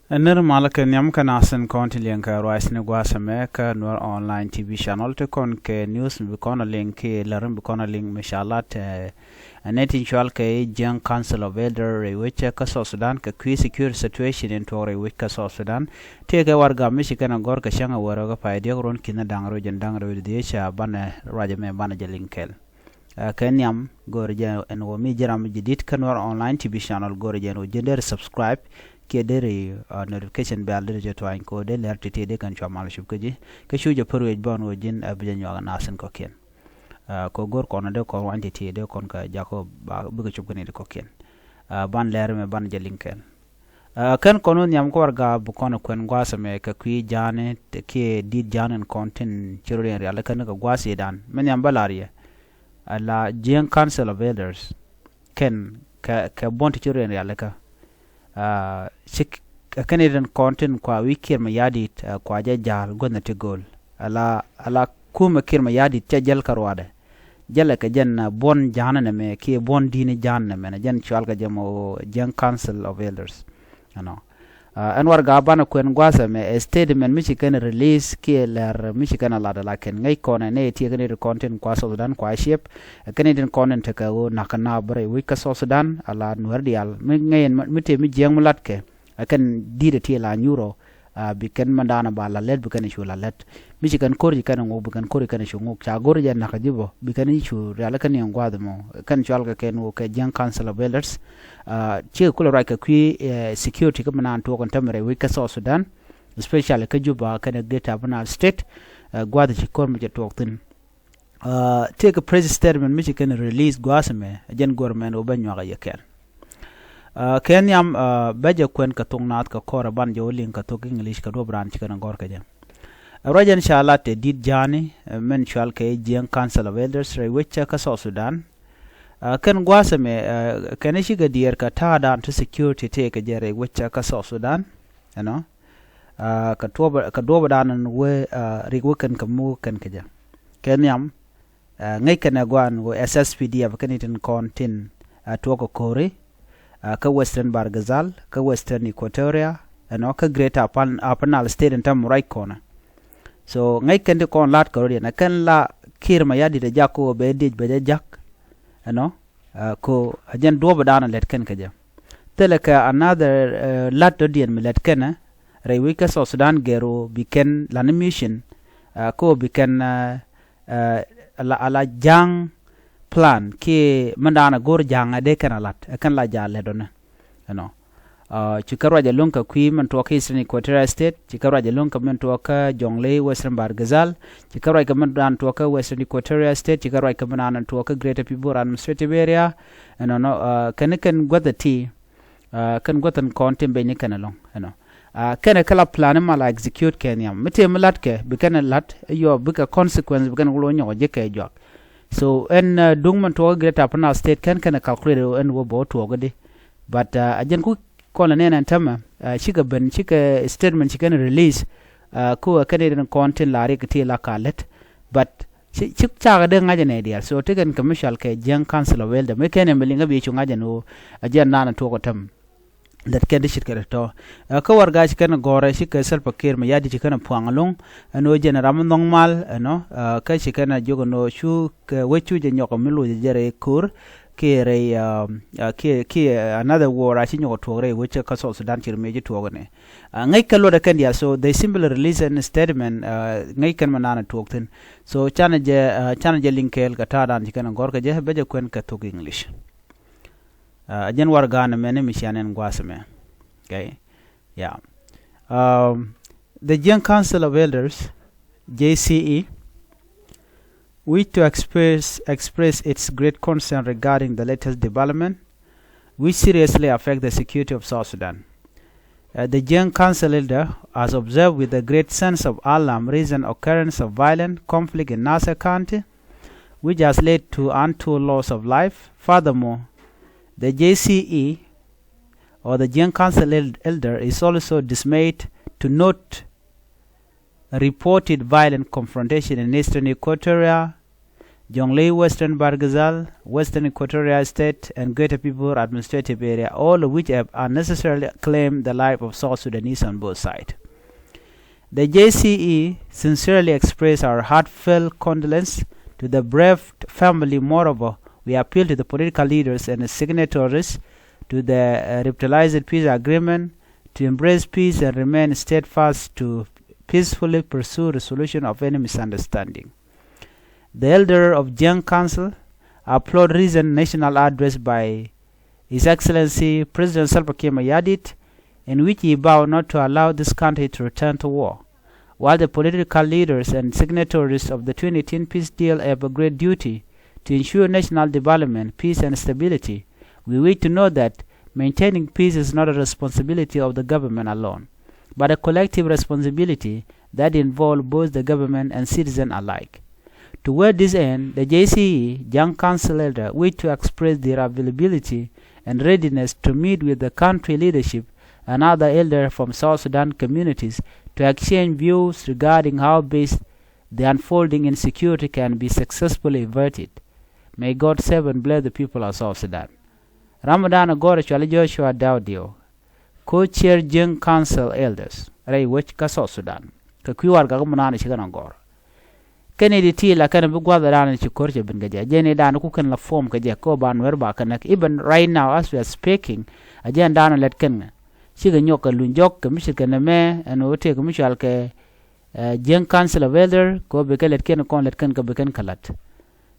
Ner malaka nyam kana asen konti lienka rois ne gwasa meka Nuer online TV channel te kon ke news bi kona link larim bi kona link mishalat aneti chwal ke Young Council of Elder which ka South Sudan ka key secure situation in tore which ka South Sudan te ga warga mishi gor ka shanga wara ga paide ron kina dangro jendangro de cha bana raja me bana jelinkel kenyam gorje en wo mi jiram jidit kan Nuer online TV channel gorje no jender subscribe ke dere notification bell de to an ko de ler tete de kan chamal shub ke ji ke shuje perwe bon wo jin abje nyaga nasen ko ken ko gor ko na de ko wante te de kon ka jako ba buga shub ne de ko ken ban ler me ban jelinken kan kono nyam ko warga bu kono kwen gwasa me ka kwi jane te ke di janen content chirore ala kan ka gwasi dan men yam balariye ala Young Council of Elders ken ka bonti chirore ala ka Canadian content kwa wikir mayadit kwa jajal gonna tegol ala kuma kir mayadit jajal karwade jala ka jan bon jana me ki bon dini jana me jan chwal ka jamo Young Council of Elders anwar ga bana kwen gwasa me statement michigan release ki ler michigan ala da ken ngai kona ne ti Canadian content kwa Sudan kwa ship Canadian content ka wo nakana bare wika Sudan ala Nuer dial ngai mite mi jeng mulat ke akan dide ti la nyuro biken mandana bala let biken shula let michigan kori kan ngo biken kori kan shu ngok cha gor ja nakajibo biken shu ala kan ngwado mo kan chwal ka ken wo ke Young Council of Elders che kula ra ka kwi security ka manan to kon tamre wika Sudan especially ka juba kan geta bana state gwada chi kor mi to tin take a press statement michigan release gwasme jen government obanyo ga yeken kenyam baje kwen ka thoknath ka kora ban jo link ka tok English ka do branch ka ngor ka jen rajan inshallah te dit jani men chwal ke Young Council of Elders re wecha ka South Sudan kan gwasa me kan shi ga diyar ka ta da to security te ka jere wecha ka South Sudan ka do dan we rigwakan ka mu kan ka jen kenyam ngai kana gwan wo SSPD ab kanitin kontin to ko kore ka Western Bargazal ka Western Equatoria ka Greater Apanal State and tam right corner so ngai kende kon lat ko na kan la kir ma yadi de jako be dij be jak ko ajen do badana let ken ka ja teleka another lat do dien let ken rewika South Sudan gero biken la mission ko biken ala jang plan ki mandana gor janga de kan la jale dona chikara jalunka kwi man to ka Eastern Equatoria State chikara jalunka man to ka Jonglei Western Bargazal chikara ka man dan to ka Western Equatoria State chikara ka man to ka Greater Pibor Administrative Area kan gwada ti kan gwatan kontin be ni kan long kana kala plan mala execute kenyam mete malat ke bikana lat yo bika consequence bikana lo nyo je ke jok so en dungman to Greater Apanal State kan kana calculate en wo bo to gode but ajen ku kola nena tama chika ben chika statement chika release ko Canadian content la re kiti la kalet but chik chaga de ngaje ne dia so tegen commercial ke Young Council of Elders me kene melinga bi chunga jano ajen nana to ko tam that kende shit kere to ka warga shi kana gore shi ka selpa kir ma yadi shi kana puangalong ano jena ram nong mal ka shi kana jogo no shu ka wechu je nyoko milu je jere kur kire ki another war ashi nyoko tore weche ka South Sudan chir meje to ne ngai kalo da kandia so they simply release a statement ngai kan manana tokten so chana je linkel ka tadan shi kana gor ka je beje kwen ka to English ajen wargana mene mishanen gwasme okay yeah the Young Council of Elders JCE wish to express its great concern regarding the latest development which seriously affect the security of South Sudan. The Young Council Elder has observed with a great sense of alarm recent occurrence of violent conflict in Nasser County which has led to untold loss of life. Furthermore, the JCE or the Young Council Elder is also dismayed to note reported violent confrontation in Eastern Equatoria, Jonglei, Western Bargazal, Western Equatoria State, and Greater People Administrative Area, all of which have unnecessarily claimed the life of South Sudanese on both sides. The JCE sincerely express our heartfelt condolence to the bereaved family. Moreover, we appeal to the political leaders and the signatories to the revitalized peace agreement to embrace peace and remain steadfast to peacefully pursue resolution of any misunderstanding. The elder of Young Council applaud recent national address by His Excellency President Salva Kiir Mayardit, in which he vowed not to allow this country to return to war. While the political leaders and signatories of the 2018 peace deal have a great duty to ensure national development, peace and stability, we wish to know that maintaining peace is not a responsibility of the government alone, but a collective responsibility that involves both the government and citizens alike. Toward this end, the JCE Young Council Elder wish to express their availability and readiness to meet with the country leadership and other elders from South Sudan communities to exchange views regarding how best the unfolding insecurity can be successfully averted. May God save and bless the people of South Sudan. Ramadan agora chwali Joshua Daudio, co-chair Young Council Elders, rai wech ka South Sudan, ka kwiwar ka munana shigan agora. Kennedy ti la kana bugwa da ran ci korje bin gaje jene da ku kan la form ka je ko ba Nuer ba kana even right now as we are speaking ajen da na let kan shiga nyoka lunjok ka mishir kana me an wote ka mishal ke Young Council of Elder ko be ka let kan kon let kan ka be kan kalat.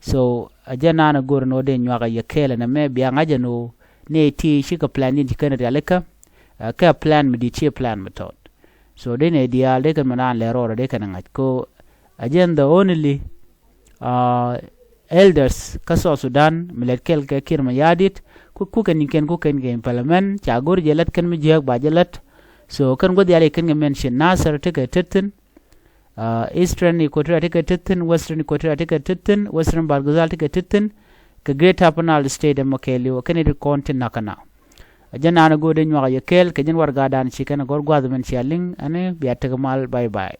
So ajen na gor no de nyaka ye kele na me biya ngaje no ne ti shiga plan ni kana da leka ka plan mi di chi plan method. So de ne dia de kan manan le ro de kan ngat ko again the only elders kaso Sudan miletkel ke Kiir Mayardit ku kan ke parliament chagor jelat kan mi jeg ba jelat so kan go diale kan mention Nasser take tetten Eastern Equatoria take tetten Western Equatoria take tetten Western Bargazal take tetten ke Greater Penal State mokeli o kan it content nakana again ana go de nywa yekel ke jen warga dan chi kan gor gwa men chialing ane biata kamal bye bye.